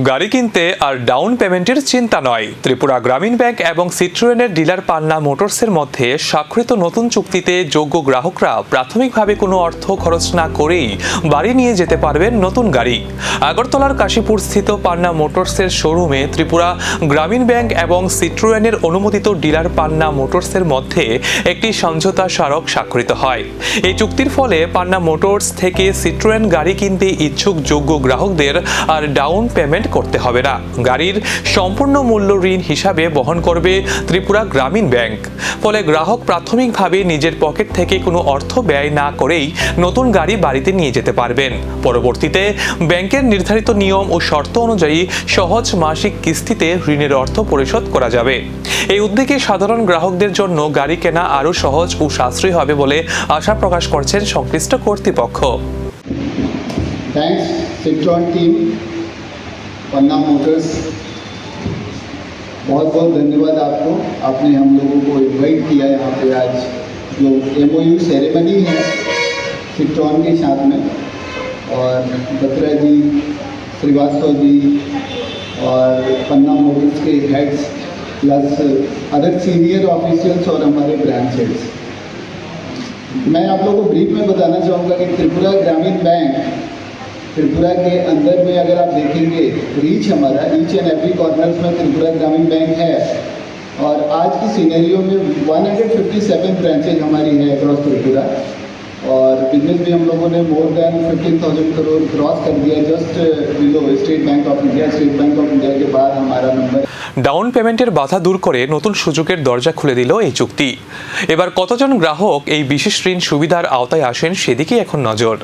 গাড়ি কিনতে আর ডাউন পেমেন্টের চিন্তা নয়। ত্রিপুরা গ্রামীণ ব্যাংক এবং সিট্রোয়েনের ডিলার পান্না মোটরসের মধ্যে স্বাক্ষরিত নতুন চুক্তিতে যোগ্য গ্রাহকরা প্রাথমিকভাবে কোনো অর্থ খরচ না করেই বাড়ি নিয়ে যেতে পারবেন নতুন গাড়ি। আগরতলার কাশীপুর স্থিত পান্না মোটরসের শোরুমে ত্রিপুরা গ্রামীণ ব্যাংক এবং সিট্রোয়েনের অনুমোদিত ডিলার পান্না মোটরসের মধ্যে একটি সমঝোতা স্মারক স্বাক্ষরিত হয়। এই চুক্তির ফলে পান্না মোটরস থেকে সিট্রোয়েন গাড়ি কিনতে ইচ্ছুক যোগ্য গ্রাহকদের আর ডাউন পেমেন্ট করতে হবে না। গাড়ির সম্পূর্ণ মূল্য ঋণ হিসাবে বহন করবে ত্রিপুরা গ্রামীণ ব্যাংক। ফলে গ্রাহক প্রাথমিকভাবে নিজের পকেট থেকে কোনো অর্থ ব্যয় না করেই নতুন গাড়ি বাড়িতে নিয়ে যেতে পারবেন। পরবর্তীতে ব্যাংকের নির্ধারিত নিয়ম ও শর্ত অনুযায়ী সহজ মাসিক কিস্তিতে ঋণের অর্থ পরিশোধ করা যাবে। এই উদ্যোগে সাধারণ গ্রাহকদের জন্য গাড়ি কেনা আরও সহজ ও সাশ্রয়ী হবে বলে আশা প্রকাশ করছেন সংশ্লিষ্ট কর্তৃপক্ষ। थैंक्स सिट्रॉन टीम पन्ना मोटर्स, बहुत बहुत धन्यवाद आपको। आपने हम लोगों को इनवाइट किया यहाँ पे आज जो MOU सेरेमनी है सिट्रॉन के साथ में, और बत्रा जी, श्रीवास्तव जी और पन्ना मोटर्स के heads plus other senior officials और हमारे ब्रांच हेड्स। मैं आप लोगों को ब्रीफ में बताना चाहूँगा कि त्रिपुरा ग्रामीण बैंक त्रिपुरा के अंदर में अगर आप देखेंगे रीच हमारा ईच एंड एवरी कॉर्नर्स में त्रिपुरा ग्रामीण बैंक है, और आज की सिनेरियो में 157 ब्रांचेज हमारी है अक्रॉस त्रिपुरा, और बिजनेस भी हम लोगों ने मोर देन 15,000 करोड़ क्रॉस कर दिया just below state bank of India. State bank of India के बाद हमारा नंबर। ডাউন পেমেন্টের বাধা দূর করে নতুন সুযোগের দরজা খুলে দিল এই চুক্তি। এবার কতজন গ্রাহক এই বিশেষ ঋণ সুবিধার আওতায় আসেন সেদিকেই এখন নজর।